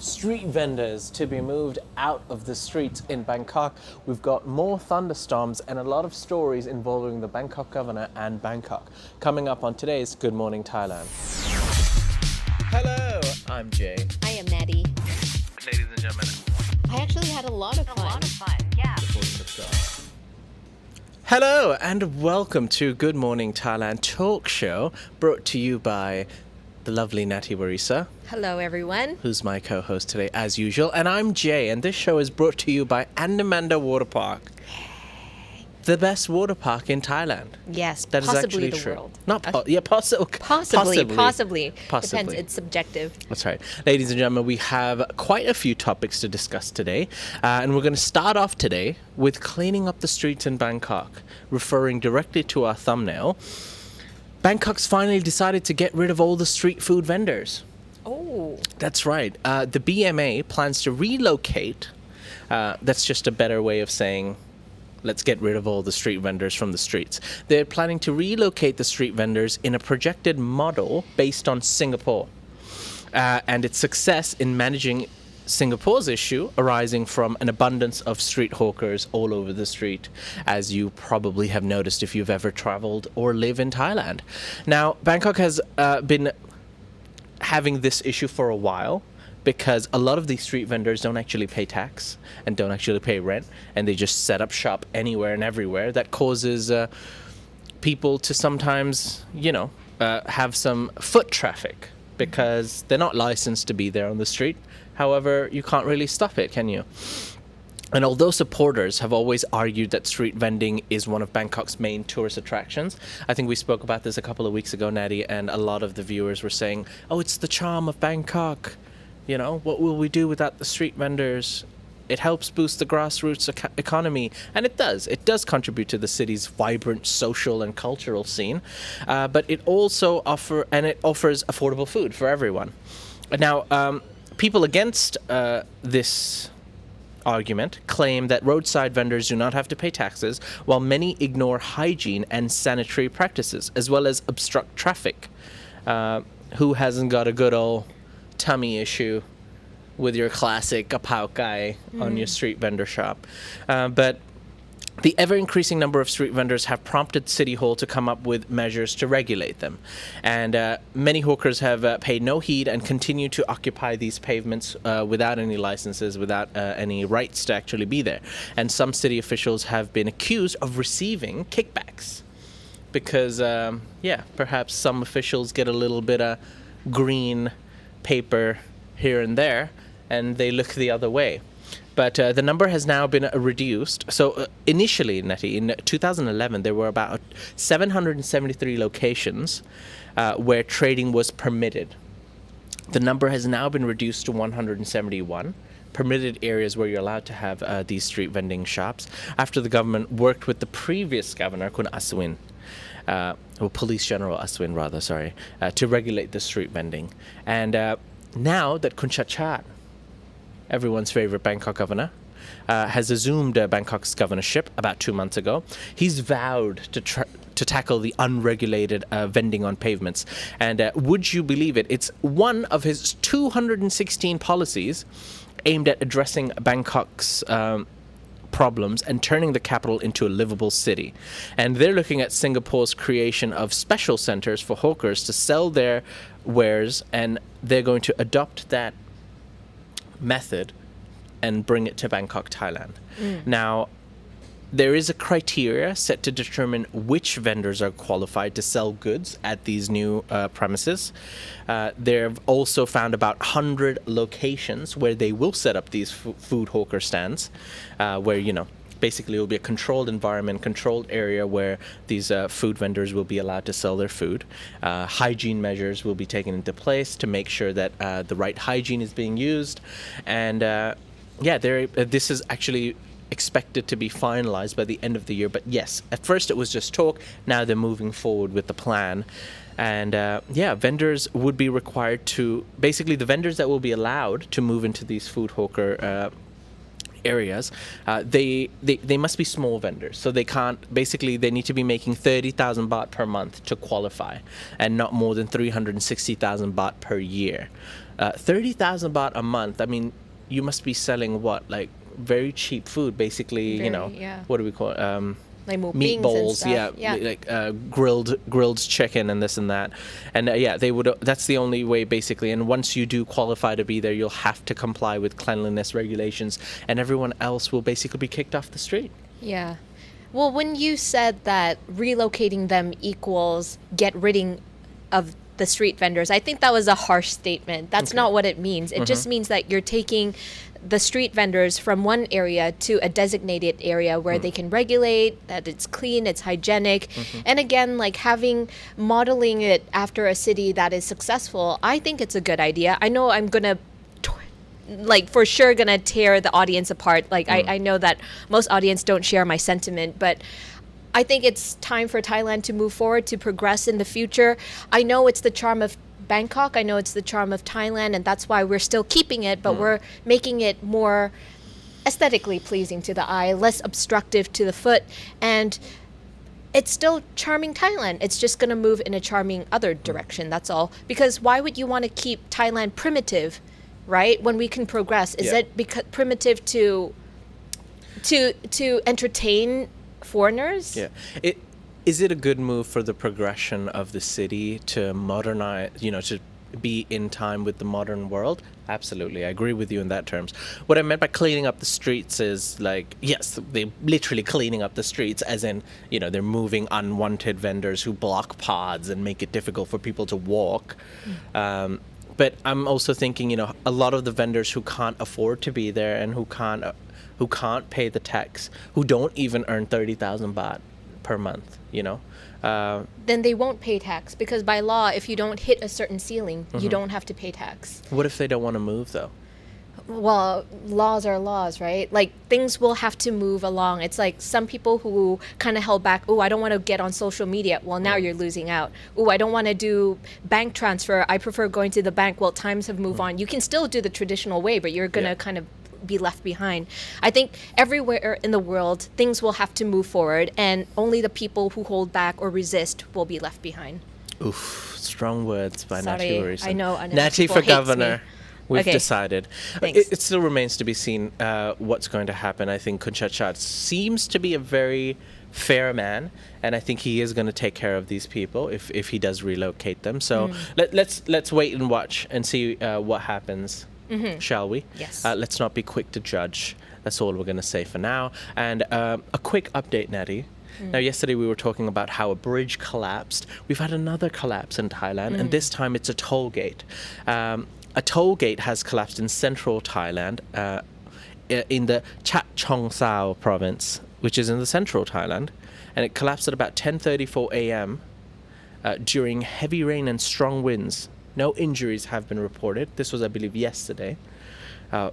street vendors to be moved out of the streets in Bangkok. We've got more thunderstorms and a lot of stories involving the Bangkok governor and Bangkok. Coming up on today's Good Morning Thailand. Hello, I'm Jay. I am Maddie. Ladies and gentlemen. I actually had a lot of fun. Yeah. Hello and welcome to Good Morning Thailand talk show brought to you by the lovely Natty Warisa, Hello, everyone. who's my co-host today as usual, and I'm Jay, and this show is brought to you by Andamanda Water Park. The best water park in Thailand. Yes, That is possibly actually the true. world. Not possibly. Possibly. Possibly. Depends. It's subjective. That's right. Ladies and gentlemen, we have quite a few topics to discuss today. And we're going to start off today with cleaning up the streets in Bangkok, referring directly to our thumbnail. Bangkok's finally decided to get rid of all the street food vendors. Oh. That's right. The BMA plans to relocate. That's just a better way of saying, let's get rid of all the street vendors from the streets. They're planning to relocate the street vendors in a projected model based on Singapore and its success in managing Singapore's issue arising from an abundance of street hawkers all over the street, as you probably have noticed if you've ever traveled or live in Thailand. Now, Bangkok has been having this issue for a while, because a lot of these street vendors don't actually pay tax and don't actually pay rent, and they just set up shop anywhere and everywhere. That causes people to sometimes, have some foot traffic because they're not licensed to be there on the street. However, you can't really stop it, can you? And although supporters have always argued that street vending is one of Bangkok's main tourist attractions, I think we spoke about this a couple of weeks ago, Natty, and a lot of the viewers were saying, oh, it's the charm of Bangkok. What will we do without the street vendors? It helps boost the grassroots economy. And it does. It does contribute to the city's vibrant social and cultural scene. But it also offers affordable food for everyone. Now, people against this argument claim that roadside vendors do not have to pay taxes, while many ignore hygiene and sanitary practices, as well as obstruct traffic. Who hasn't got a good old tummy issue with your classic kapao kai on your street vendor shop? But the ever-increasing number of street vendors have prompted City Hall to come up with measures to regulate them. And many hawkers have paid no heed and continue to occupy these pavements without any licenses, without any rights to actually be there. And some city officials have been accused of receiving kickbacks because, perhaps some officials get a little bit of green paper here and there, and they look the other way. But the number has now been reduced. So initially, Nettie, in 2011, there were about 773 locations where trading was permitted. The number has now been reduced to 171 permitted areas where you're allowed to have these street vending shops, after the government worked with the previous governor, Kun Aswin, or Police General Aswin, rather, to regulate the street vending. And now that Kun Chachat, everyone's favorite Bangkok governor, has assumed Bangkok's governorship about 2 months ago, he's vowed to tackle the unregulated vending on pavements. And would you believe it, it's one of his 216 policies aimed at addressing Bangkok's problems and turning the capital into a livable city. And they're looking at Singapore's creation of special centers for hawkers to sell their wares, and they're going to adopt that method and bring it to Bangkok, Thailand. Now, there is a criteria set to determine which vendors are qualified to sell goods at these new premises. They've also found about 100 locations where they will set up these food hawker stands, where, basically it will be a controlled environment, controlled area where these food vendors will be allowed to sell their food. Hygiene measures will be taken into place to make sure that the right hygiene is being used. And this is actually expected to be finalized by the end of the year. But yes, at first it was just talk. Now they're moving forward with the plan. And vendors would be required to, basically the vendors that will be allowed to move into these food hawker areas, they must be small vendors. So they can't, basically, they need to be making 30,000 baht per month to qualify and not more than 360,000 baht per year. 30,000 baht a month, I mean, you must be selling what? Like very cheap food, basically, what do we call it? Like meatballs, like grilled chicken and this and that, and they would. That's the only way, basically. And once you do qualify to be there, you'll have to comply with cleanliness regulations, and everyone else will basically be kicked off the street. Yeah. Well, when you said that relocating them equals get rid of the street vendors, I think that was a harsh statement. That's not what it means. It just means that you're taking the street vendors from one area to a designated area where they can regulate that it's clean, it's hygienic. And again, like modeling it after a city that is successful, I think it's a good idea. I know I'm gonna for sure gonna tear the audience apart. I know that most audience don't share my sentiment, but I think it's time for Thailand to move forward, to progress in the future. I know it's the charm of Bangkok, I know it's the charm of Thailand, and that's why we're still keeping it, but we're making it more aesthetically pleasing to the eye, less obstructive to the foot, and it's still charming Thailand. It's just going to move in a charming other direction, that's all. Because why would you want to keep Thailand primitive, right, when we can progress? Is it because primitive to entertain foreigners? Is it a good move for the progression of the city to modernize, to be in time with the modern world? Absolutely. I agree with you in that terms. What I meant by cleaning up the streets is yes, they're literally cleaning up the streets as in, they're moving unwanted vendors who block paths and make it difficult for people to walk. But I'm also thinking, a lot of the vendors who can't afford to be there and who can't pay the tax, who don't even earn 30,000 baht per month, then they won't pay tax, because by law, if you don't hit a certain ceiling, you don't have to pay tax. What if they don't want to move, though? Well, laws are laws, right? Things will have to move along. It's like some people who kind of held back, I don't want to get on social media. Well, now you're losing out. I don't want to do bank transfer. I prefer going to the bank. Well, times have moved on. You can still do the traditional way, but you're going to kind of be left behind. I think everywhere in the world, things will have to move forward, and only the people who hold back or resist will be left behind. Oof, strong words by Sorry, Natty Worrisome. I know. Natty for governor. We've Okay. decided. It still remains to be seen what's going to happen. I think Kunchachat seems to be a very fair man, and I think he is going to take care of these people if he does relocate them. So let's wait and watch and see what happens. Shall we? Yes. Let's not be quick to judge. That's all we're going to say for now. And a quick update, Natty. Now, yesterday we were talking about how a bridge collapsed. We've had another collapse in Thailand, and this time it's a toll gate. A toll gate has collapsed in central Thailand, in the Chat Chong Sao province, which is in the central Thailand, and it collapsed at about 10:34 a.m. During heavy rain and strong winds. No injuries have been reported. This was, I believe, yesterday,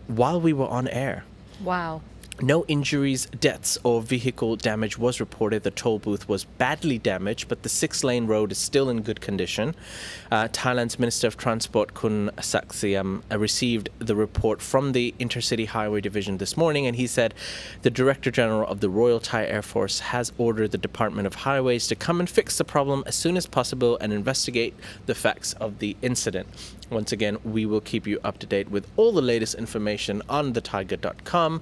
while we were on air. Wow. No injuries, deaths, or vehicle damage was reported. The toll booth was badly damaged, but the 6-lane road is still in good condition. Thailand's Minister of Transport, Kun Saksiam, received the report from the Intercity Highway Division this morning, and he said the Director General of the Royal Thai Air Force has ordered the Department of Highways to come and fix the problem as soon as possible and investigate the facts of the incident. Once again, we will keep you up to date with all the latest information on thetiger.com.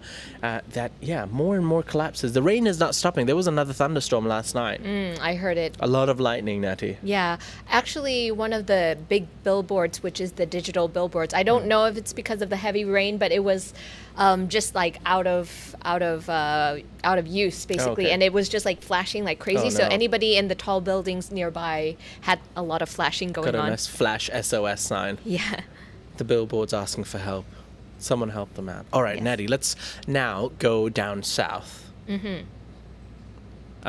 More and more collapses. The rain is not stopping. There was another thunderstorm last night. I heard it. A lot of lightning, Natty. Yeah, actually, one of the big billboards, which is the digital billboards, I don't know if it's because of the heavy rain, but it was just out of use, basically, and it was just flashing like crazy. So anybody in the tall buildings nearby had a lot of flashing going on. Got a nice flash SOS sign. Yeah. The billboard's asking for help. Someone help them out. All right, Natty, let's now go down south. I'm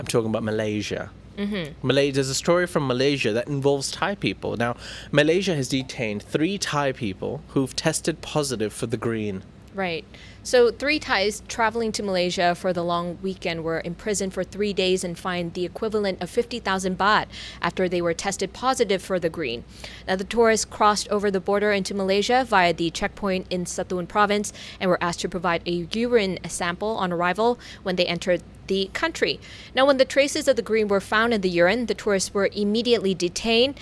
talking about Malaysia. There's a story from Malaysia that involves Thai people. Now, Malaysia has detained 3 Thai people who've tested positive for the green. Right. So 3 Thais traveling to Malaysia for the long weekend were imprisoned for 3 days and fined the equivalent of 50,000 baht after they were tested positive for the green. Now, the tourists crossed over the border into Malaysia via the checkpoint in Satun province and were asked to provide a urine sample on arrival when they entered the country. Now, when the traces of the green were found in the urine, the tourists were immediately detained.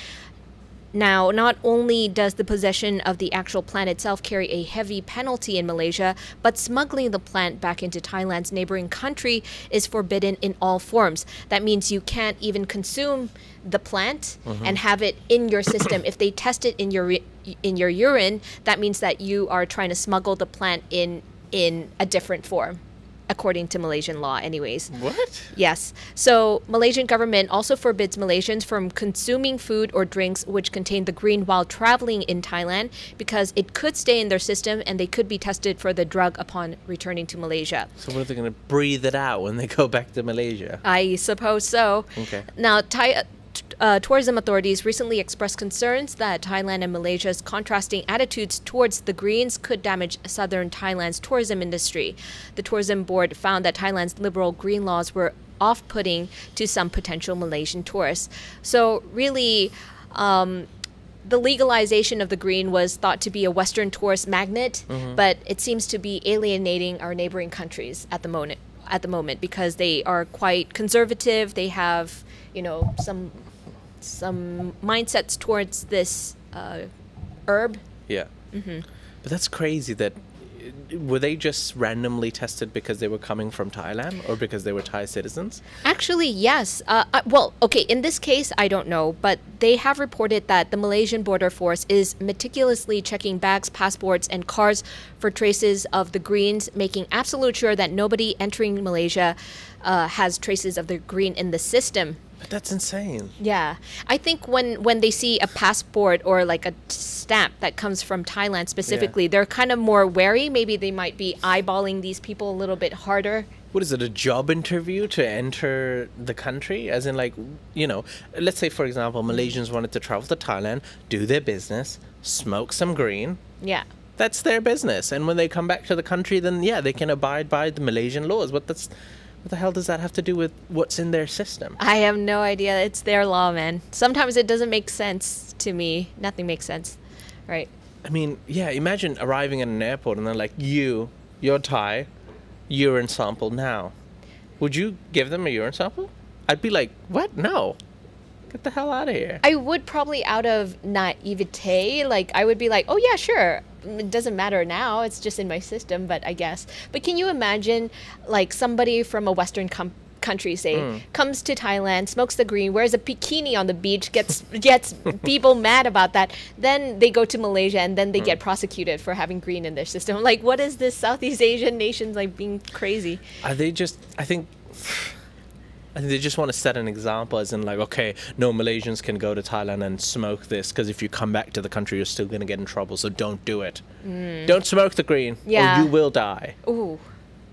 Now, not only does the possession of the actual plant itself carry a heavy penalty in Malaysia, but smuggling the plant back into Thailand's neighboring country is forbidden in all forms. That means you can't even consume the plant and have it in your system. If they test it in your urine, that means that you are trying to smuggle the plant in a different form, according to Malaysian law anyways. What? Yes. So Malaysian government also forbids Malaysians from consuming food or drinks which contain the green while traveling in Thailand because it could stay in their system and they could be tested for the drug upon returning to Malaysia. So what are they going to breathe it out when they go back to Malaysia? I suppose so. Okay. Now, tourism authorities recently expressed concerns that Thailand and Malaysia's contrasting attitudes towards the greens could damage southern Thailand's tourism industry. The tourism board found that Thailand's liberal green laws were off-putting to some potential Malaysian tourists. So really, the legalization of the green was thought to be a Western tourist magnet, but it seems to be alienating our neighboring countries at the moment because they are quite conservative. They have, some mindsets towards this herb. Yeah. But that's crazy that were they just randomly tested because they were coming from Thailand or because they were Thai citizens? Actually, yes. In this case, I don't know, but they have reported that the Malaysian border force is meticulously checking bags, passports, and cars for traces of the greens, making absolute sure that nobody entering Malaysia has traces of the green in the system. But that's insane. Yeah. I think when they see a passport or like a stamp that comes from Thailand specifically, they're kind of more wary. Maybe they might be eyeballing these people a little bit harder. What is it, a job interview to enter the country? As in, let's say, for example, Malaysians wanted to travel to Thailand, do their business, smoke some green. Yeah. That's their business. And when they come back to the country, then, they can abide by the Malaysian laws. What the hell does that have to do with what's in their system? I have no idea. It's their law, man. Sometimes it doesn't make sense to me. Nothing makes sense. Right. I mean, imagine arriving at an airport and they're like, you're Thai, urine sample now. Would you give them a urine sample? I'd be like, what? No. Get the hell out of here. I would probably out of naivete. I would be like, oh, yeah, sure. It doesn't matter now. It's just in my system, but I guess. But can you imagine, somebody from a Western country, say, comes to Thailand, smokes the green, wears a bikini on the beach, gets people mad about that. Then they go to Malaysia and then they get prosecuted for having green in their system. What is this Southeast Asian nations being crazy? Are they just, I think they just want to set an example as in okay, no Malaysians can go to Thailand and smoke this because if you come back to the country, you're still going to get in trouble. So don't do it. Don't smoke the green or you will die. Ooh.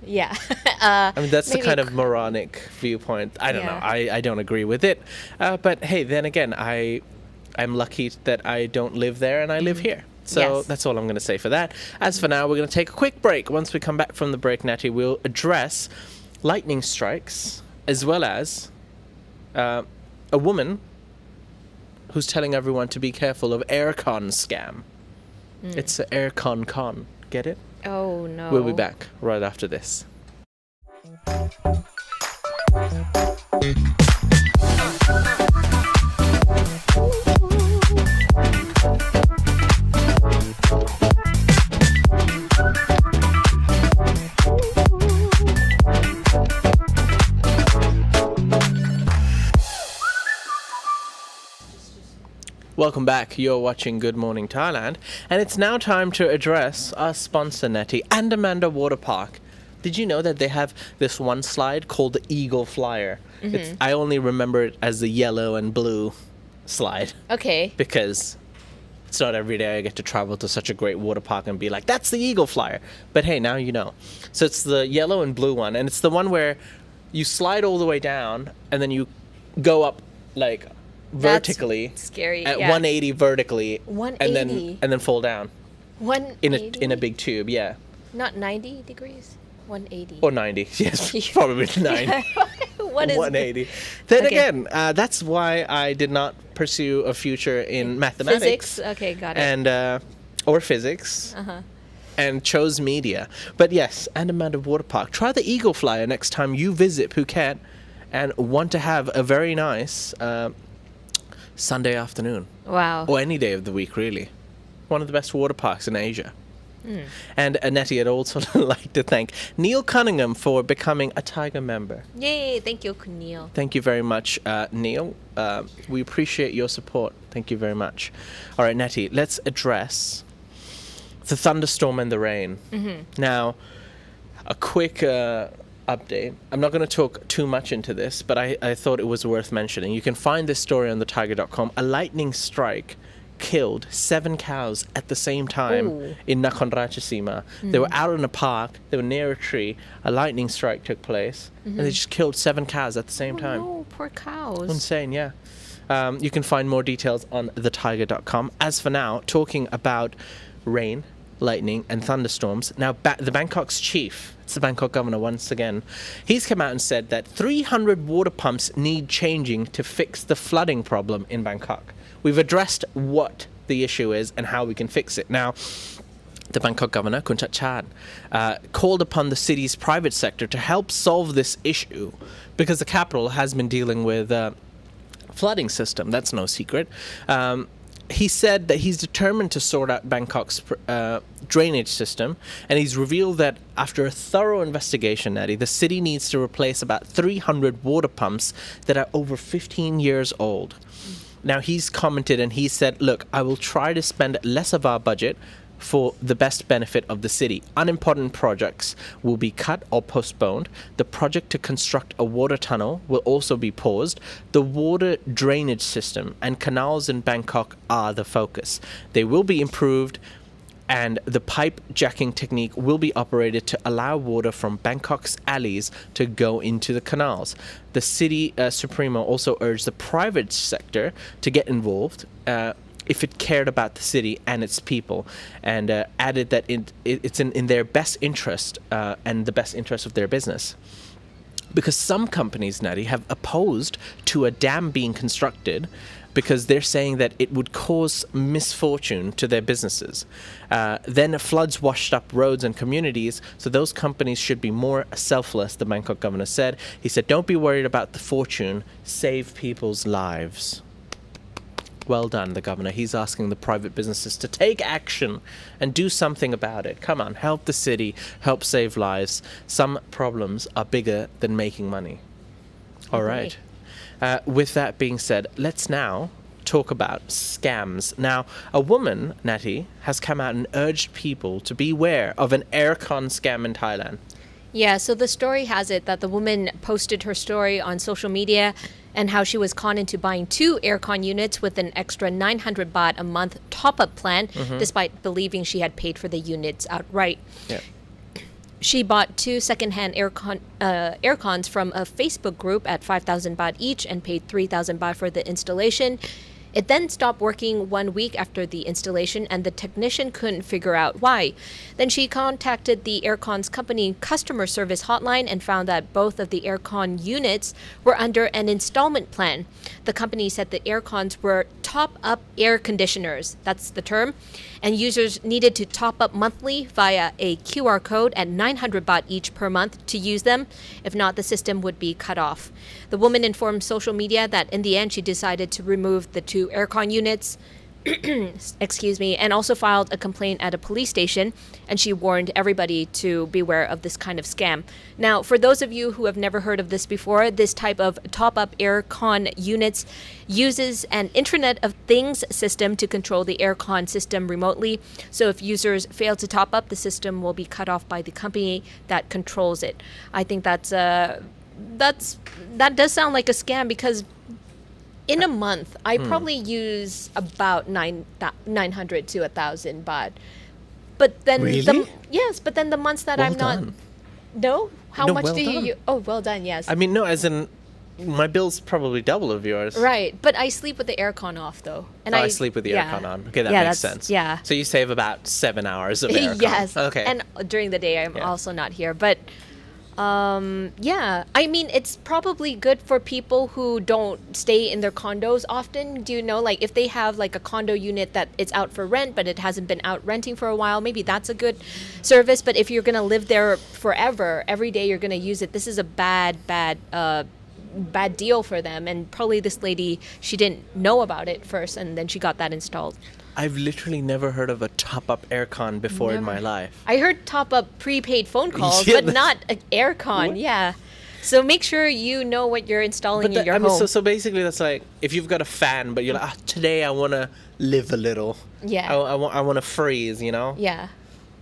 Yeah. I mean, that's the kind of moronic viewpoint. I don't know. I don't agree with it. But hey, then again, I'm lucky that I don't live there and I live here. So that's all I'm going to say for that. As for now, we're going to take a quick break. Once we come back from the break, Natty, we'll address lightning strikes as well as a woman who's telling everyone to be careful of aircon scam. It's an aircon con. Get it? Oh, no. We'll be back right after this. Welcome back. You're watching Good Morning Thailand, and it's now time to address our sponsor, Nettie, and Amanda Water Park. Did you know that they have this one slide called the Eagle Flyer? I only remember it as the yellow and blue slide. Okay. Because it's not every day I get to travel to such a great water park and be like, that's the Eagle Flyer. But hey, now you know. So it's the yellow and blue one, and it's the one where you slide all the way down, and then you go up vertically. That's scary. At 180 vertically. 180. And then fall down. 180. In a big tube, yeah. Not 90 degrees? 180. Or 90. Yes, probably 90. What is 180. Then Okay. again, that's why I did not pursue a future in mathematics. Physics? Okay, got it. And or physics. Uh-huh. And chose media. But yes, Andaman Water Park. Try the Eagle Flyer next time you visit Phuket and want to have a very nice Sunday afternoon. Wow. Or any day of the week, really. One of the best water parks in Asia. And Nettie, I'd also like to thank Neil Cunningham for becoming a Thaiger member. Yay, thank you, Neil. Thank you very much, Neil. We appreciate your support. Thank you very much. All right, Nettie, let's address the thunderstorm and the rain. Now, a quick update. I'm not going to talk too much into this, but I thought it was worth mentioning. You can find this story on thethaiger.com. A lightning strike killed 7 cows at the same time in Nakhon Ratchasima. They were out in a park, they were near a tree, a lightning strike took place, and they just killed 7 cows at the same time. No, poor cows. Insane, yeah. You can find more details on thethaiger.com. As for now, talking about rain, lightning, and thunderstorms. Now, the Bangkok's chief, it's the Bangkok governor once again, he's come out and said that 300 water pumps need changing to fix the flooding problem in Bangkok. We've addressed what the issue is and how we can fix it. Now, the Bangkok governor, Kun Chat, called upon the city's private sector to help solve this issue because the capital has been dealing with flooding system. That's no secret. He said that he's determined to sort out Bangkok's drainage system, and he's revealed that after a thorough investigation, Natty, the city needs to replace about 300 water pumps that are over 15 years old. Now, he's commented and he said, look, I will try to spend less of our budget for the best benefit of the city. Unimportant projects will be cut or postponed. The project to construct a water tunnel will also be paused. The water drainage system and canals in Bangkok are the focus. They will be improved, and the pipe jacking technique will be operated to allow water from Bangkok's alleys to go into the canals. The city Supremo also urged the private sector to get involved if it cared about the city and its people, and added that it's in their best interest and the best interest of their business. Because some companies, Natty, have opposed to a dam being constructed because they're saying that it would cause misfortune to their businesses. Then floods washed up roads and communities, so those companies should be more selfless, the Bangkok governor said. He said, don't be worried about the fortune, save people's lives. Well done, the governor. He's asking the private businesses to take action and do something about it. Come on, help the city, help save lives. Some problems are bigger than making money. All right. With that being said, let's now talk about scams. Now, a woman, Natty, has come out and urged people to beware of an aircon scam in Thailand. Yeah, so the story has it that the woman posted her story on social media and how she was conned into buying 2 aircon units with an extra 900 baht a month top-up plan, despite believing she had paid for the units outright. Yeah. She bought 2 secondhand aircons from a Facebook group at 5,000 baht each and paid 3,000 baht for the installation. It then stopped working 1 week after the installation, and the technician couldn't figure out why. Then she contacted the aircon's company customer service hotline and found that both of the aircon units were under an installment plan. The company said the aircons were top-up air conditioners, that's the term, and users needed to top up monthly via a QR code at 900 baht each per month to use them. If not, the system would be cut off. The woman informed social media that in the end she decided to remove the 2 aircon units, excuse me, and also filed a complaint at a police station, and she warned everybody to beware of this kind of scam. Now, for those of you who have never heard of this before, this type of top-up aircon units uses an Internet of Things system to control the aircon system remotely. So if users fail to top up, the system will be cut off by the company that controls it. I think that does sound like a scam, because in a month, I probably use about 900 to 1,000 baht. But then, Really? but then the months that Well I'm not. done. No? How No, much well do you done. use? Oh, well done, yes. I mean, no, as in, my bill's probably double of yours. Right, but I sleep with the aircon off though, and I sleep with the aircon on. Okay, that makes sense. Yeah. So you save about 7 hours of aircon. Yes. Okay. And during the day, I'm also not here, but yeah. I mean, it's probably good for people who don't stay in their condos often. Do you know, like, if they have like a condo unit that it's out for rent, but it hasn't been out renting for a while, maybe that's a good service. But if you're gonna live there forever, every day you're gonna use it, this is a bad deal for them. And probably this lady, she didn't know about it first, and then she got that installed. I've literally never heard of a top-up aircon before in my life. I heard top up prepaid phone calls, Yeah, but not an aircon. What? Yeah. So make sure you know what you're installing in your home. So basically that's like, if you've got a fan, but you're like, today I want to live a little. Yeah. I want to freeze, you know? Yeah.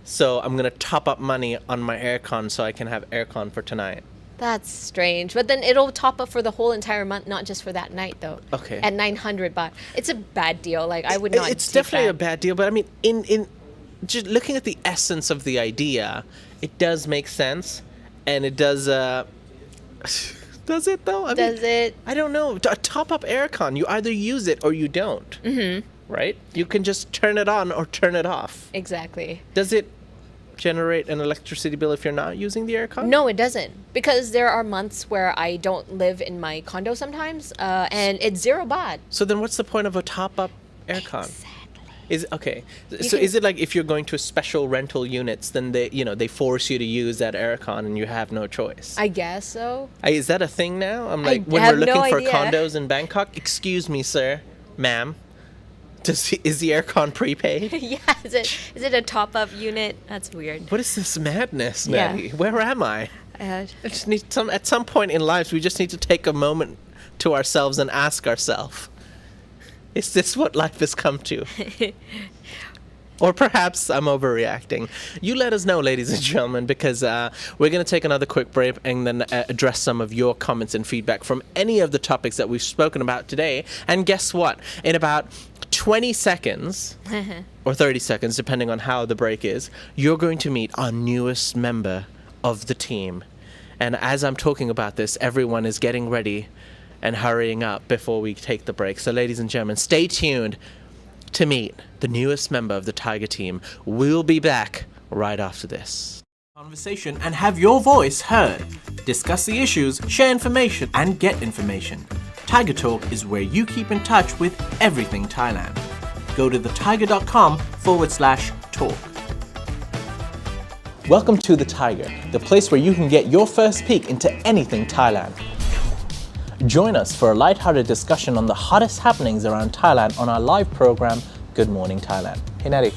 So I'm going to top up money on my aircon so I can have aircon for tonight. That's strange. But then it'll top up for the whole entire month, not just for that night, though. Okay. At 900 baht. It's a bad deal. Like, I would not. It's take definitely that. a bad deal, but I mean, in just looking at the essence of the idea, it does make sense, and it does. Does it though? Does it? I don't know. A top-up aircon, you either use it or you don't. Mm-hmm. Right? You can just turn it on or turn it off. Exactly. Does it generate an electricity bill if you're not using the aircon? No, it doesn't. Because there are months where I don't live in my condo sometimes, and it's 0 baht. So then what's the point of a top-up aircon? Exactly. Is it like if you're going to special rental units, then they force you to use that aircon and you have no choice? I guess so. Is that a thing now? I'm like, when have we're looking no for idea. condos in Bangkok, excuse me, sir, ma'am, is the aircon prepaid? Yeah, is it a top-up unit? That's weird. What is this madness, Yeah. Maddie? Where am I? Uh, I just need at some point in lives, we just need to take a moment to ourselves and ask ourselves, is this what life has come to? Or perhaps I'm overreacting. You let us know, ladies and gentlemen, because we're going to take another quick break and then address some of your comments and feedback from any of the topics that we've spoken about today. And guess what? In about 20 seconds, or 30 seconds, depending on how the break is, you're going to meet our newest member of the team. And as I'm talking about this, everyone is getting ready and hurrying up before we take the break. So ladies and gentlemen, stay tuned to meet the newest member of the Thaiger team. We'll be back right after this. Conversation and have your voice heard. Discuss the issues, share information, and get information. Thaiger Talk is where you keep in touch with everything Thailand. Go to thethaiger.com/talk. Welcome to The Thaiger, the place where you can get your first peek into anything Thailand. Join us for a lighthearted discussion on the hottest happenings around Thailand on our live program, Good Morning Thailand. Hey, Natty.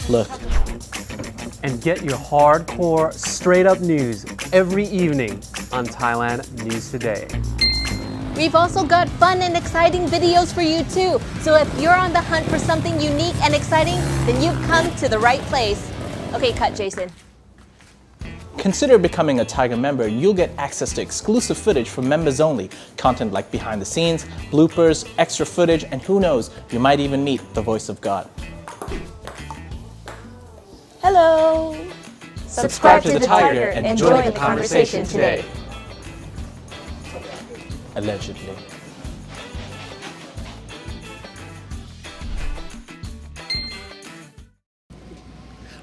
Look. And get your hardcore, straight-up news every evening on Thailand News Today. We've also got fun and exciting videos for you too. So if you're on the hunt for something unique and exciting, then you've come to the right place. Okay, cut, Jason. Consider becoming a Thaiger member and you'll get access to exclusive footage for members only. Content like behind the scenes, bloopers, extra footage, and who knows, you might even meet the voice of God. Hello. Subscribe to the Thaiger and join the conversation today. Allegedly.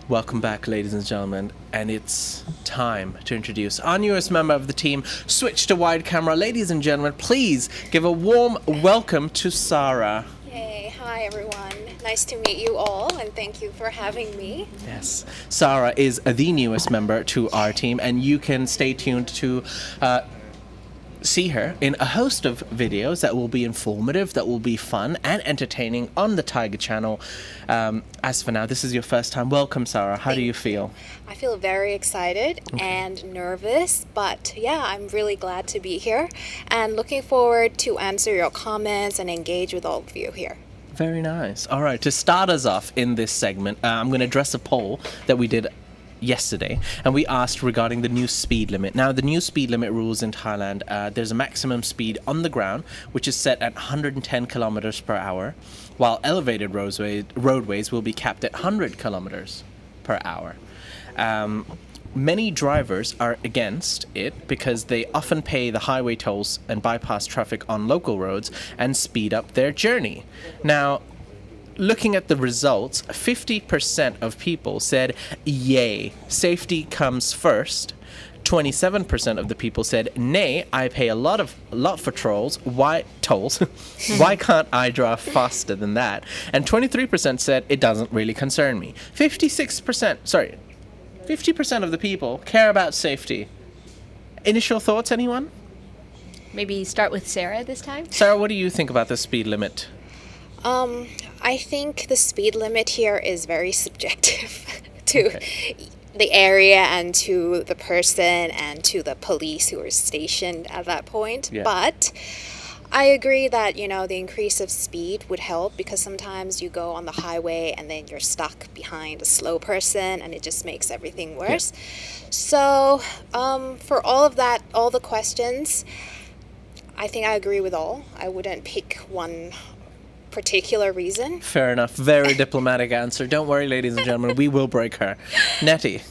Welcome back, ladies and gentlemen, and it's time to introduce our newest member of the team. Switch to wide camera. Ladies and gentlemen, please give a warm welcome to Sara. Hey, hi everyone. Nice to meet you all, and thank you for having me. Yes, Sara is the newest member to our team, and you can stay tuned to see her in a host of videos that will be informative, that will be fun and entertaining on the Thaiger channel. As for now, this is your first time. Welcome, Sara. How do you feel? I feel very excited and nervous, but yeah, I'm really glad to be here and looking forward to answer your comments and engage with all of you here. Very nice. All right, to start us off in this segment, I'm going to address a poll that we did yesterday, and we asked regarding the new speed limit. Now, the new speed limit rules in Thailand, there's a maximum speed on the ground, which is set at 110 kilometers per hour, while elevated roadways will be capped at 100 kilometers per hour. many drivers are against it because they often pay the highway tolls and bypass traffic on local roads and speed up their journey. Now, looking at the results, 50% of people said, yay, safety comes first. 27% of the people said, nay, I pay a lot for tolls. Why can't I drive faster than that? And 23% said, it doesn't really concern me. 50% of the people care about safety. Initial thoughts, anyone? Maybe start with Sarah this time. Sarah, what do you think about the speed limit? I think the speed limit here is very subjective to the area and to the person and to the police who are stationed at that point. Yeah. But I agree that, the increase of speed would help because sometimes you go on the highway and then you're stuck behind a slow person and it just makes everything worse. So, for all of that, all the questions, I think I agree with all. I wouldn't pick one particular reason. Fair enough. Very diplomatic answer. Don't worry, ladies and gentlemen, we will break her. Nettie.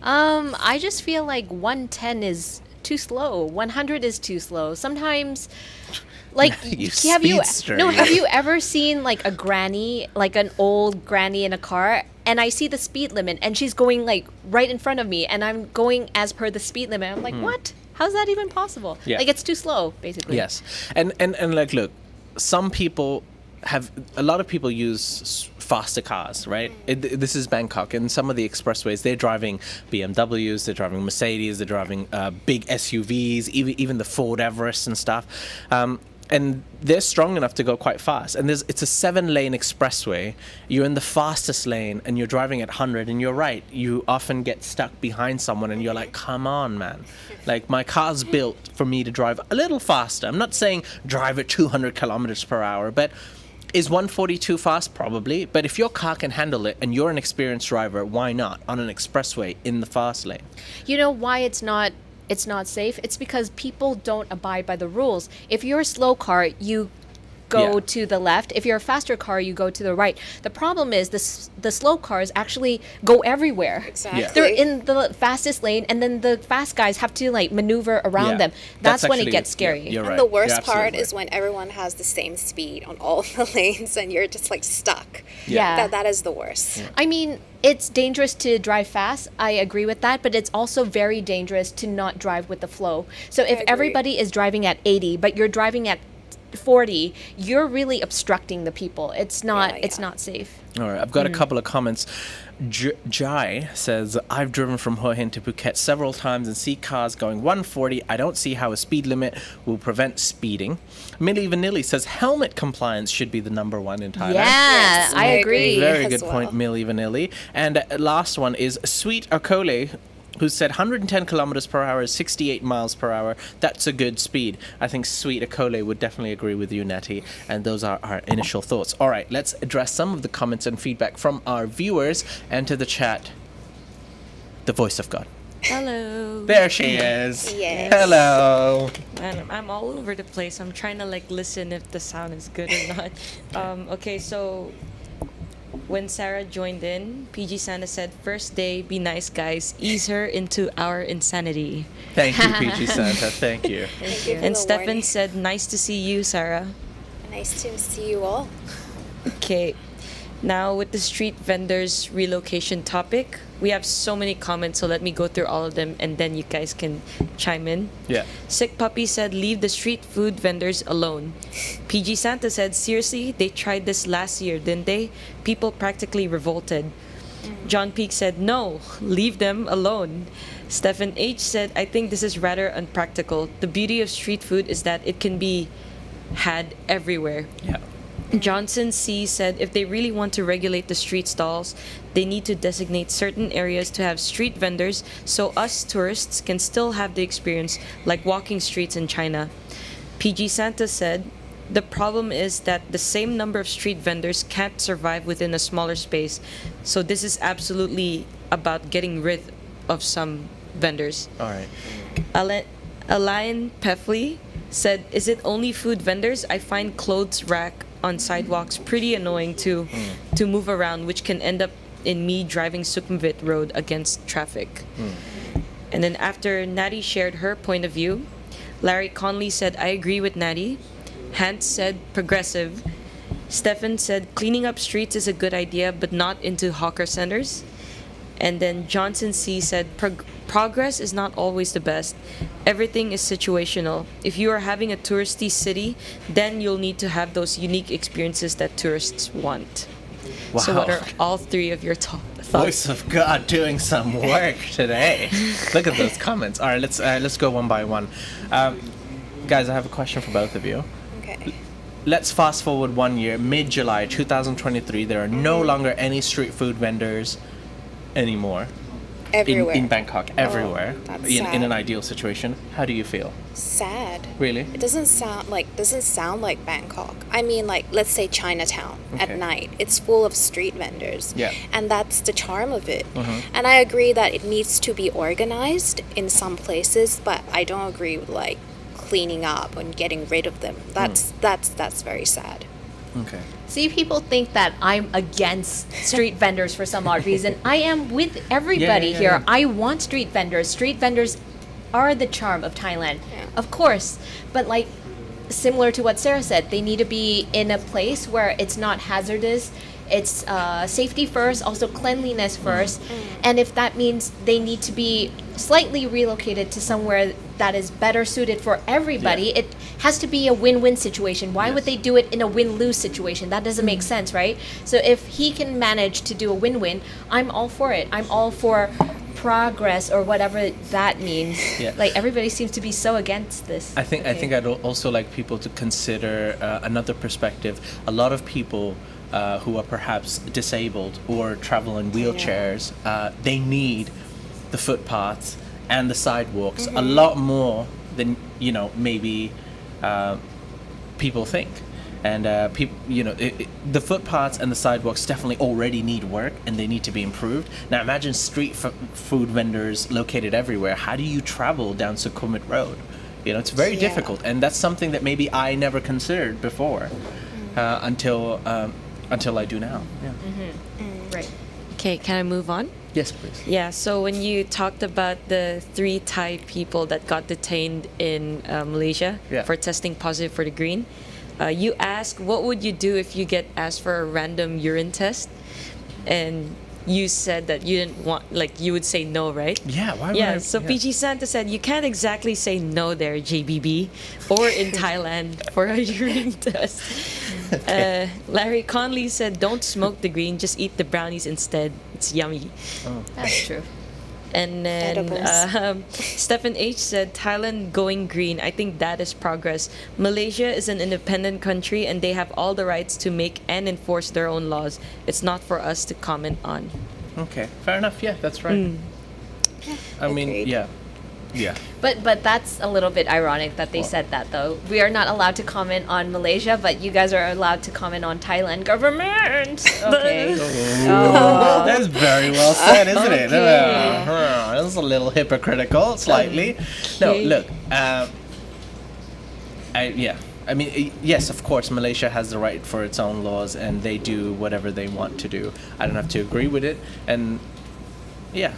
I just feel like 110 is too slow. 100 is too slow. Sometimes, like, have you ever seen like a granny, like an old granny in a car, and I see the speed limit and she's going like right in front of me and I'm going as per the speed limit. I'm like, what? How's that even possible? Yeah. Like, it's too slow, basically. Yes. And like, look, a lot of people use faster cars, right? This is Bangkok, and some of the expressways, they're driving BMWs, they're driving Mercedes, they're driving big SUVs, even the Ford Everest and stuff. And they're strong enough to go quite fast. And it's a 7-lane expressway. You're in the fastest lane and you're driving at 100, and you're right. You often get stuck behind someone and you're like, come on, man. Like, my car's built for me to drive a little faster. I'm not saying drive at 200 kilometers per hour, but is 140 too fast? Probably. But if your car can handle it and you're an experienced driver, why not on an expressway in the fast lane? You know why it's not safe? It's because people don't abide by the rules. If you're a slow car, you go to the left. If you're a faster car, you go to the right. The problem is the slow cars actually go everywhere. Exactly. Yeah. They're in the fastest lane, and then the fast guys have to like maneuver around them. That's when it gets scary. You're right. And the worst You're part absolutely is when everyone has the same speed on all the lanes and you're just like stuck. Yeah. That is the worst. I mean, it's dangerous to drive fast. I agree with that, but it's also very dangerous to not drive with the flow. So if agree. everybody is driving at 80, but you're driving at 40, you're really obstructing the people. It's not safe. All right, I've got a couple of comments. Jai says, I've driven from Hua Hin to Phuket several times and see cars going 140. I don't see how a speed limit will prevent speeding. Millie Vanilli says, helmet compliance should be the number one in Thailand. Yeah, Yes, I agree. Very as good well. point, Millie Vanilli. And last one is Sweet Akole, who said 110 kilometers per hour is 68 miles per hour. That's a good speed. I think Sweet Akole would definitely agree with you, Natty. And those are our initial thoughts. All right, let's address some of the comments and feedback from our viewers. Enter the chat. The voice of God. Hello. There she is. Yes. Hello. And I'm all over the place. I'm trying to like listen if the sound is good or not. Okay, so when Sara joined in, PG Santa said, first day, be nice guys, ease her into our insanity. Thank you, PG Santa. Thank you. Thank you for And the Stefan warning. said, nice to see you, Sara. Nice to see you all. Okay, now with the street vendors relocation topic, we have so many comments, so let me go through all of them and then you guys can chime in. Yeah. Sick Puppy said, leave the street food vendors alone. PG Santa said, seriously, they tried this last year, didn't they? People practically revolted. John Peak said, no, leave them alone. Stephen H said, I think this is rather unpractical. The beauty of street food is that it can be had everywhere. Yeah. Johnson C said if they really want to regulate the street stalls, they need to designate certain areas to have street vendors so us tourists can still have the experience like walking streets in China. PG Santa said the problem is that the same number of street vendors can't survive within a smaller space. So this is absolutely about getting rid of some vendors. All right. Alain Peffley said, is it only food vendors? I find clothes rack on sidewalks pretty annoying to move around, which can end up in me driving Sukhumvit Road against traffic. And then after Natty shared her point of view, Larry Conley said, I agree with Natty. Hans said, progressive. Stefan said, cleaning up streets is a good idea, but not into hawker centers. And then Johnson C said, progress is not always the best. Everything is situational. If you are having a touristy city, then you'll need to have those unique experiences that tourists want. Wow. So what are all three of your thoughts? Voice of God doing some work today. Look at those comments. All right, let's go one by one. Guys, I have a question for both of you. Okay. Let's fast forward 1 year, mid-July 2023. There are no longer any street food vendors anymore Everywhere. in Bangkok. Everywhere. that's in an sad. ideal situation. How do you feel? Sad. Really? It doesn't sound like Bangkok. I mean, like, let's say Chinatown Okay. at night. It's full of street vendors. Yeah. And that's the charm of it. And I agree that it needs to be organized in some places, but I don't agree with like cleaning up and getting rid of them. That's very sad. Okay. See, people think that I'm against street vendors for some odd reason. I am with everybody Yeah, yeah, here. yeah. I want street vendors. Street vendors are the charm of Thailand, Yeah. of course. But like, similar to what Sarah said, they need to be in a place where it's not hazardous. It's safety first, also cleanliness first. And if that means they need to be slightly relocated to somewhere that is better suited for everybody, Yeah. it has to be a win-win situation. Why would Yes. they do it in a win-lose situation? That doesn't make sense, right? So if he can manage to do a win-win, I'm all for it. I'm all for progress or whatever that means. Yeah. Like everybody seems to be so against this. I think I'd also like people to consider another perspective. A lot of people who are perhaps disabled or travel in wheelchairs, they need the footpaths and the sidewalks a lot more than maybe people think. And people, the footpaths and the sidewalks definitely already need work, and they need to be improved. Now imagine street food vendors located everywhere. How do you travel down Sukhumvit Road? It's very Yeah. difficult, and that's something that maybe I never considered before until I do now. Yeah. Right. Okay, can I move on? Yes, please. Yeah, so when you talked about the 3 Thai people that got detained in Malaysia Yeah. for testing positive for the green, you asked, what would you do if you get asked for a random urine test? And you said that you didn't want, you would say no, right? Yeah. Why would Yeah, I? so PG Santa said, you can't exactly say no there, JBB, or in Thailand for a urine test. Larry Conley said, don't smoke the green, just eat the brownies instead. It's yummy. That's true. And then Edibles. Stephen H said, Thailand going green. I think that is progress. Malaysia is an independent country and they have all the rights to make and enforce their own laws. It's not for us to comment on. Okay. Fair enough. Yeah, that's right. I mean, Agreed. yeah. Yeah. But that's a little bit ironic that they said that, though. We are not allowed to comment on Malaysia, but you guys are allowed to comment on Thailand government. Okay. That's very well said, isn't it? Okay. That's a little hypocritical, slightly. No, Okay. look. I mean, yes, of course, Malaysia has the right for its own laws, and they do whatever they want to do. I don't have to agree with it, and yeah,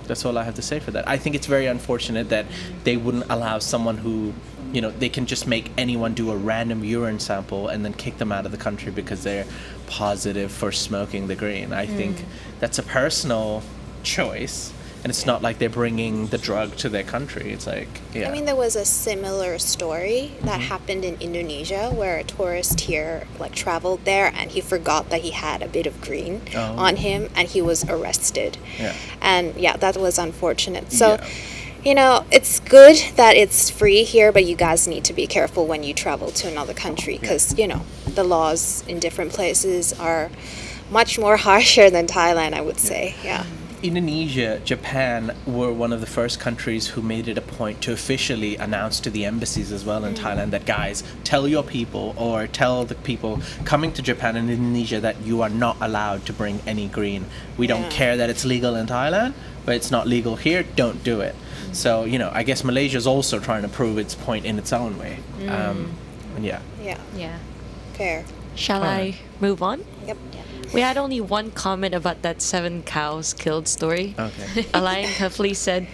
that's all I have to say for that. I think it's very unfortunate that they wouldn't allow someone who, they can just make anyone do a random urine sample and then kick them out of the country because they're positive for smoking the green. I think that's a personal choice, and it's not like they're bringing the drug to their country. It's like, yeah. I mean, there was a similar story that happened in Indonesia where a tourist here traveled there and he forgot that he had a bit of green on him and he was arrested. Yeah. And yeah, that was unfortunate. So, it's good that it's free here, but you guys need to be careful when you travel to another country because, the laws in different places are much more harsher than Thailand, I would say. Yeah. Indonesia, Japan were one of the first countries who made it a point to officially announce to the embassies as well in Thailand that, guys, tell your people or tell the people coming to Japan and Indonesia that you are not allowed to bring any green. We don't care that it's legal in Thailand, but it's not legal here. Don't do it. So, I guess Malaysia is also trying to prove its point in its own way. And yeah. Yeah. Yeah. Fair. Shall I move on? Yep. We had only one comment about that 7 cows killed story. Okay. Alain Huffley said,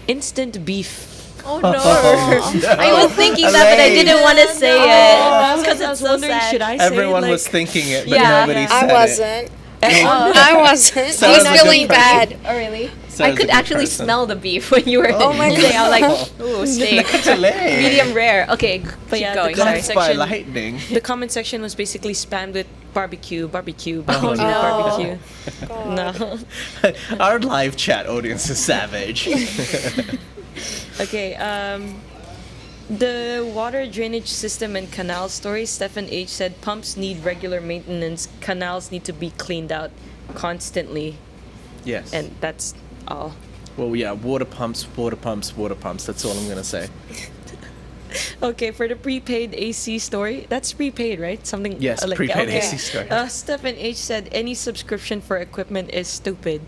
instant beef. Oh no. I was thinking that, but I didn't want to say it because I it's was so wondering, sad. should I say Everyone it, was like- thinking it, but Yeah. nobody I said wasn't. it. I wasn't. I Sarah's was a good feeling person. bad. Oh really? Sarah's I a could good actually person. smell the beef when you were Oh my saying. I was like, God. ooh, steak, Chile. medium rare. Okay, But keep yeah, going. the Sorry. Death by section- lightning. The comment section was basically spammed with barbecue, barbecue, Oh, barbecue, no. barbecue. God. No. Our live chat audience is savage. Okay, the water drainage system and canal story, Stefan H. said pumps need regular maintenance, canals need to be cleaned out constantly, Yes. and that's all. Well, yeah, water pumps, water pumps, water pumps. That's all I'm gonna say. Okay, for the prepaid AC story, that's prepaid, right? Something Yes, like prepaid okay. AC story. Stefan H. said any subscription for equipment is stupid.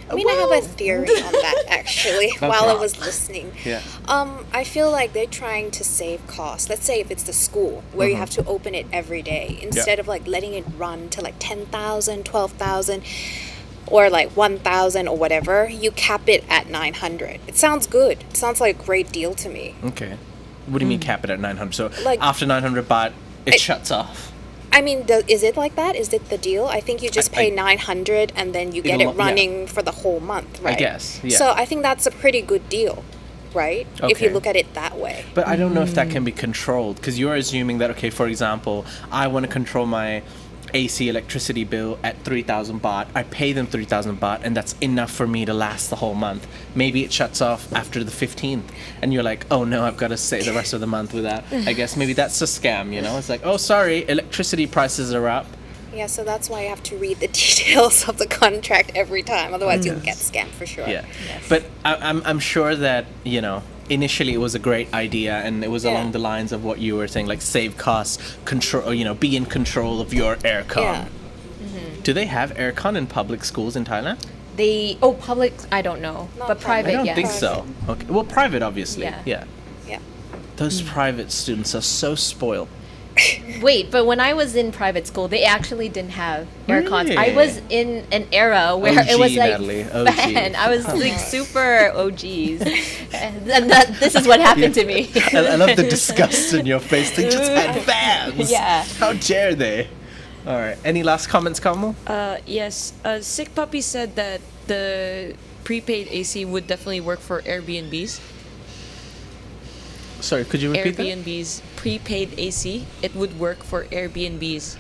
I mean, I have a theory on that actually while I was listening. Yeah. I feel like they're trying to save costs. Let's say if it's the school where you have to open it every day, instead of like letting it run to like 10,000, 12,000, or like 1,000 or whatever, you cap it at 900. It sounds good. It sounds like a great deal to me. Okay. What do you mean cap it at 900? So Like- after 900 baht, it shuts off. I mean, is it like that? Is it the deal? I think you just pay 900 and then you get It'll- it yeah. running for the whole month, right? guess, yeah. So I think that's a pretty good deal, right? If you Okay. look at it that way. But I don't know if that can be controlled because you're assuming that, okay, for example, I want to control my AC electricity bill at 3,000 baht. I pay them 3,000 baht and that's enough for me to last the whole month. Maybe it shuts off after the 15th and you're like, oh no, I've got to stay the rest of the month with that. I guess maybe that's a scam, you know? It's like, oh, sorry, electricity prices are up. Yeah, so that's why you have to read the details of the contract every time. Otherwise, you'll get scammed for sure. Yeah. But I'm sure that, you know, initially it was a great idea and it was Yeah. along the lines of what you were saying, like save costs, control, you know, be in control of your aircon. Yeah. Do they have aircon in public schools in Thailand? Public, I don't know, Not but public. private, I don't yes. think so. Okay. Well, private, obviously. Yeah. Yeah. Yeah. Those private students are so spoiled. Wait, but when I was in private school, they actually didn't have air cons. I Really? was in an era where it OG, was like Natalie, OG. fan. I was like super OGs, and this is what happened to me. I love the disgust in your face. They just had fans. Yeah. How dare they? All right. Any last comments, Kamal? Yes, Sick Puppy said that the prepaid AC would definitely work for Airbnbs. Sorry, could you repeat that? Airbnbs, prepaid AC, it would work for Airbnbs.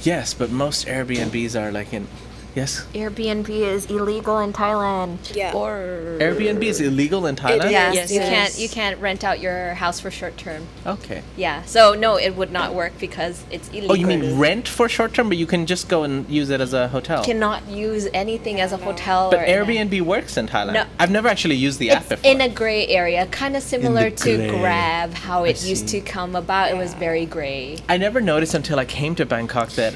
Yes, but most Airbnbs are like in. Yes? Airbnb is illegal in Thailand. Yeah. Or Airbnb is illegal in Thailand? Yes, Yes, you it can't is. you can't rent out your house for short term. Okay. Yeah, so no, it would not work because it's illegal. Oh, you mean rent for short term, but you can just go and use it as a hotel? Cannot use anything as a hotel. But or in a- Airbnb works in Thailand. No. I've never actually used the app It's before. in a gray area, kind of similar to gray. Grab, how it used see. to come about. It was very gray. I never noticed until I came to Bangkok that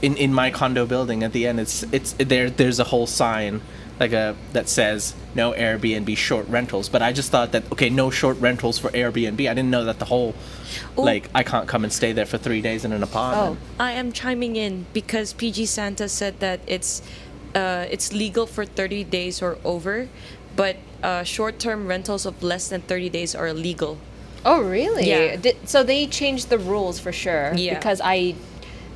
in my condo building at the end it's there's a whole sign like that says no Airbnb short rentals, but I just thought that okay, no short rentals for Airbnb. I didn't know that the whole like I can't come and stay there for 3 days in an apartment. I am chiming in because PG Santa said that it's legal for 30 days or over, but short-term rentals of less than 30 days are illegal. Oh, really? Yeah. So they changed the rules for sure. Yeah. Because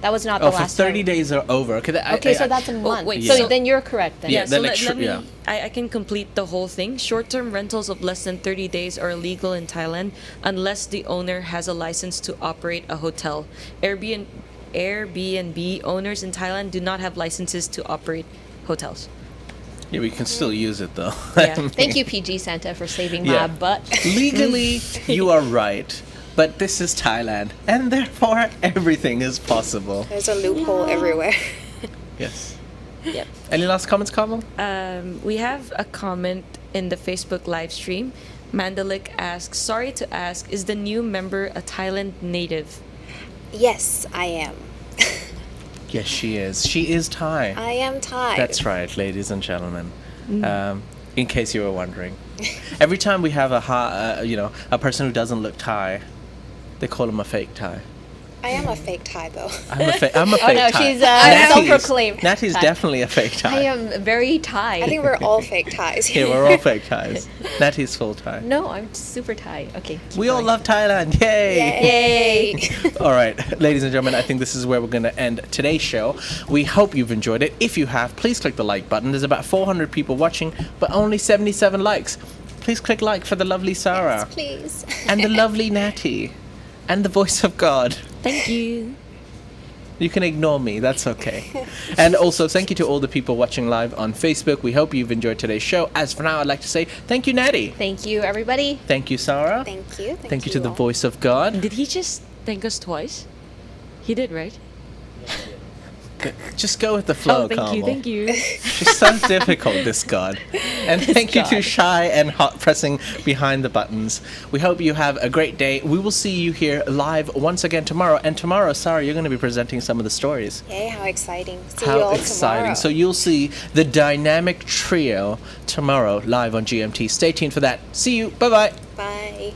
that was not the Oh, for last 30 time. days are over. Okay, so that's a month. wait, so so- then you're correct then. Yeah, so then let, let me, yeah. I can complete the whole thing. Short-term rentals of less than 30 days are illegal in Thailand unless the owner has a license to operate a hotel. Airbnb owners in Thailand do not have licenses to operate hotels. Yeah, we can still use it though. Yeah. Thank you, PG Santa, for saving Yeah. my butt. Legally, you are right. But this is Thailand, and therefore everything is possible. There's a loophole everywhere. Yes. Yep. Any last comments, Kamal? We have a comment in the Facebook live stream. Mandalik asks, sorry to ask, is the new member a Thailand native? Yes, I am. Yes, she is. She is Thai. I am Thai. That's right, ladies and gentlemen. In case you were wondering, every time we have a person who doesn't look Thai, They call him a fake Thai. I am a fake Thai though. I'm a fake Thai. Oh no, she's self-proclaimed. Natty's Thai. definitely a fake Thai. I am very Thai. I think we're all fake Thais. Yeah, we're all fake Thais. Natty's full Thai. No, I'm super Thai. Okay. keep We all going. love Thailand. Yay! Yay! All right, ladies and gentlemen, I think this is where we're going to end today's show. We hope you've enjoyed it. If you have, please click the like button. There's about 400 people watching, but only 77 likes. Please click like for the lovely Sara. Yes, please. And the lovely Natty. And the voice of God. Thank you. You can ignore me, that's okay. And also, thank you to all the people watching live on Facebook. We hope you've enjoyed today's show. As for now, I'd like to say thank you, Natty. Thank you, everybody. Thank you, Sara. Thank you. Thank you to the all. voice of God. Did he just thank us twice? He did, right? Just go with the flow, Oh, thank Carmel. you, thank you. She's so difficult, this God. And thank you to God. Shy and Hot pressing behind the buttons. We hope you have a great day. We will see you here live once again tomorrow. And tomorrow, Sara, you're going to be presenting some of the stories. Yay, how exciting. See you How all exciting. tomorrow. So you'll see the dynamic trio tomorrow live on GMT. Stay tuned for that. See you. Bye-bye. Bye.